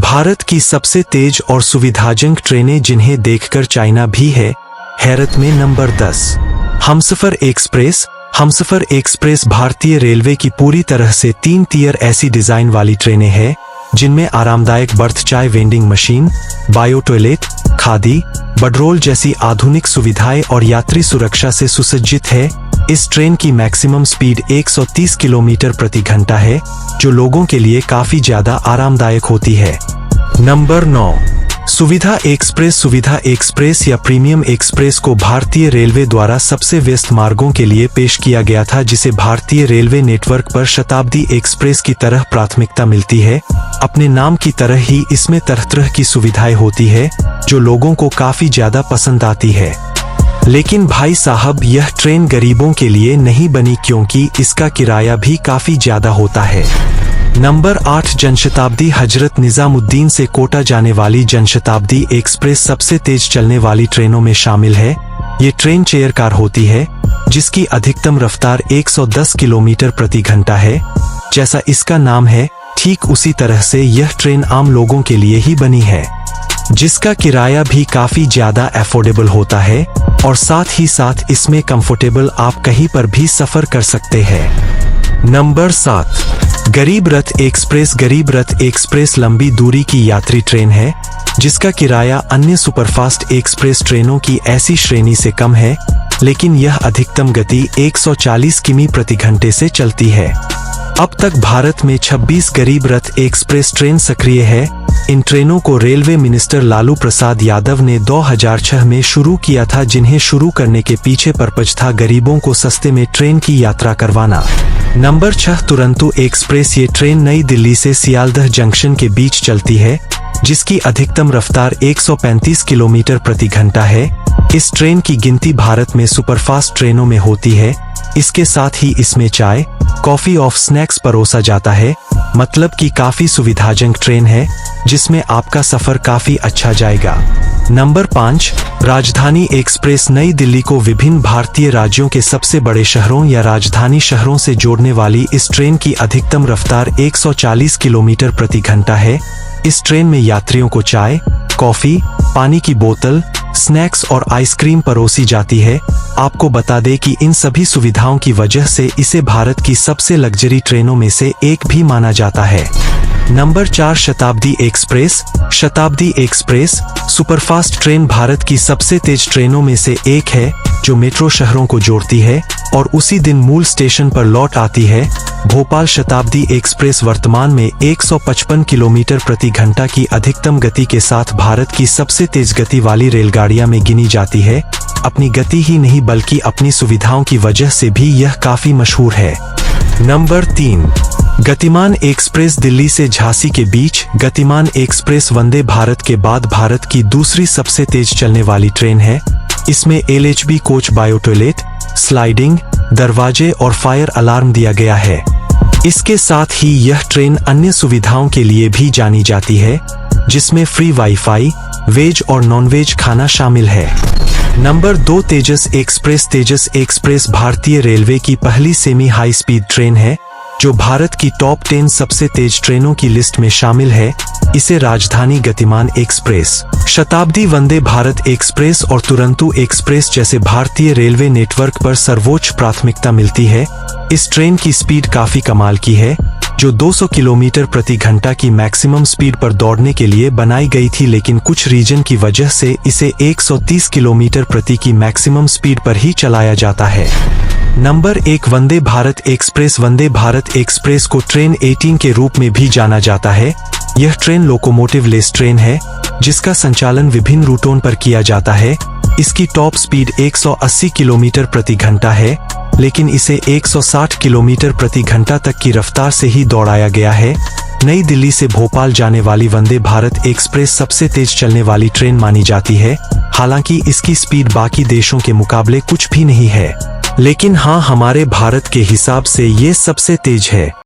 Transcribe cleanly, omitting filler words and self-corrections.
भारत की सबसे तेज और सुविधाजनक ट्रेनें जिन्हें देखकर चाइना भी है हैरत में। Number 10, Humsafar express. Humsafar express भारतीय रेलवे की पूरी तरह से 3 टियर ऐसी डिजाइन वाली ट्रेनें हैं जिनमें आरामदायक बर्थ, चाय vending machine, bio toilet, khadi, bedroll जैसी आधुनिक सुविधाएं और यात्री सुरक्षा से सुसज्जित है। इस ट्रेन की मैक्सिमम स्पीड 130 किलोमीटर प्रति घंटा है, जो लोगों के लिए काफी ज्यादा आरामदायक होती है। नंबर 9, सुविधा एक्सप्रेस। सुविधा एक्सप्रेस या प्रीमियम एक्सप्रेस को भारतीय रेलवे द्वारा सबसे व्यस्त मार्गों के लिए पेश किया गया था, जिसे भारतीय रेलवे नेटवर्क पर शताब्दी एक्सप्रेस की तरह प्राथमिकता मिलती है। अपने नाम की तरह ही इसमें तरह तरह की सुविधाएं होती है जो लोगों को काफी ज्यादा पसंद आती है। लेकिन भाई साहब, यह ट्रेन गरीबों के लिए नहीं बनी, क्योंकि इसका किराया भी काफी ज्यादा होता है। नंबर 8, जनशताब्दी। हजरत निजामुद्दीन से कोटा जाने वाली जनशताब्दी एक्सप्रेस सबसे तेज चलने वाली ट्रेनों में शामिल है। ये ट्रेन चेयर कार होती है जिसकी अधिकतम रफ्तार 110 किलोमीटर प्रति घंटा है। जैसा इसका नाम है, ठीक उसी तरह से यह ट्रेन आम लोगों के लिए ही बनी है, जिसका किराया भी काफी ज्यादा अफोर्डेबल होता है और साथ ही साथ इसमें कंफर्टेबल आप कहीं पर भी सफर कर सकते हैं। नंबर 7, गरीब रथ एक्सप्रेस। गरीब रथ एक्सप्रेस लंबी दूरी की यात्री ट्रेन है जिसका किराया अन्य सुपरफास्ट एक्सप्रेस ट्रेनों की ऐसी श्रेणी से कम है, लेकिन यह अधिकतम गति 140 किमी प्रति घंटे से चलती है। अब तक भारत में 26 गरीब रथ एक्सप्रेस ट्रेन सक्रिय है। इन ट्रेनों को रेलवे मिनिस्टर लालू प्रसाद यादव ने 2006 में शुरू किया था, जिन्हें शुरू करने के पीछे पर्पज था गरीबों को सस्ते में ट्रेन की यात्रा करवाना। Number 6, Duronto express. ये ट्रेन नई दिल्ली से सियालदह जंक्शन के बीच चलती है, जिसकी अधिकतम रफ्तार 135 किलोमीटर प्रति घंटा है। इस ट्रेन की गिनती भारत में सुपरफास्ट ट्रेनों में होती है। इसके साथ ही इसमें चाय, कॉफी और स्नैक्स परोसा जाता है, मतलब कि काफी सुविधाजनक ट्रेन है जिसमें आपका सफर काफी अच्छा जाएगा। नंबर 5, राजधानी एक्सप्रेस। नई दिल्ली को विभिन्न भारतीय राज्यों के सबसे बड़े शहरों या राजधानी शहरों से जोड़ने वाली इस ट्रेन की अधिकतम रफ्तार 140 किलोमीटर प्रति घंटा है। इस ट्रेन में यात्रियों को चाय, कॉफी, पानी की बोतल, स्नैक्स और आइसक्रीम परोसी जाती है। आपको बता दें कि इन सभी सुविधाओं की वजह से इसे भारत की सबसे लग्जरी ट्रेनों में से एक भी माना जाता है। नंबर 4, शताब्दी एक्सप्रेस। शताब्दी एक्सप्रेस सुपरफास्ट ट्रेन भारत की सबसे तेज ट्रेनों में से एक है, जो मेट्रो शहरों को जोड़ती है और उसी दिन मूल स्टेशन पर लौट आती है। भोपाल शताब्दी एक्सप्रेस वर्तमान में 155 किलोमीटर प्रति घंटा की अधिकतम गति के साथ भारत की सबसे तेज गति वाली रेलगाड़ियां में गिनी जाती है। अपनी गति ही नहीं बल्कि अपनी सुविधाओं की वजह से भी यह काफी मशहूर है। नंबर 3, गतिमान एक्सप्रेस। दिल्ली से झांसी के बीच गतिमान एक्सप्रेस वंदे भारत के बाद भारत की दूसरी सबसे तेज चलने वाली ट्रेन है। इसमें LHB coach, bio toilet, sliding दरवाजे और फायर अलार्म दिया गया है। इसके साथ ही यह ट्रेन अन्य सुविधाओं के लिए भी जानी जाती है, जिसमें फ्री वाईफाई, वेज और नॉन-वेज खाना शामिल है। नंबर 2, तेजस एक्सप्रेस। तेजस एक्सप्रेस भारतीय रेलवे की पहली सेमी हाई स्पीड ट्रेन है, जो भारत की टॉप 10 सबसे तेज ट्रेनों की लिस्ट में शामिल है। इसे राजधानी गतिमान एक्सप्रेस, शताब्दी, वंदे भारत एक्सप्रेस और तुरंतु एक्सप्रेस जैसे भारतीय रेलवे नेटवर्क पर सर्वोच्च प्राथमिकता मिलती है। इस ट्रेन की स्पीड काफी कमाल की है, जो 200 किलोमीटर प्रति घंटा की मैक्सिमम स्पीड पर दौड़ने के लिए बनाई गई थी, लेकिन कुछ रीजन की वजह से इसे 130 किलोमीटर प्रति की मैक्सिमम स्पीड पर ही चलाया जाता है। Number 1, Vande Bharat express. Vande Bharat express को ट्रेन 18 के रूप में भी जाना जाता है। यह ट्रेन लोकोमोटिव लेस ट्रेन है, जिसका संचालन विभिन्न रूटों पर किया जाता है। इसकी टॉप स्पीड 180 किलोमीटर प्रति घंटा है, लेकिन इसे 160 किलोमीटर प्रति घंटा तक की रफ्तार से ही दौड़ाया गया है। नई दिल्ली से भोपाल जाने वाली वंदे भारत एक्सप्रेस सबसे तेज चलने वाली ट्रेन मानी जाती है। हालांकि इसकी स्पीड बाकी देशों के मुकाबले कुछ भी नहीं है, लेकिन हाँ, हमारे भारत के हिसाब से ये सबसे तेज है।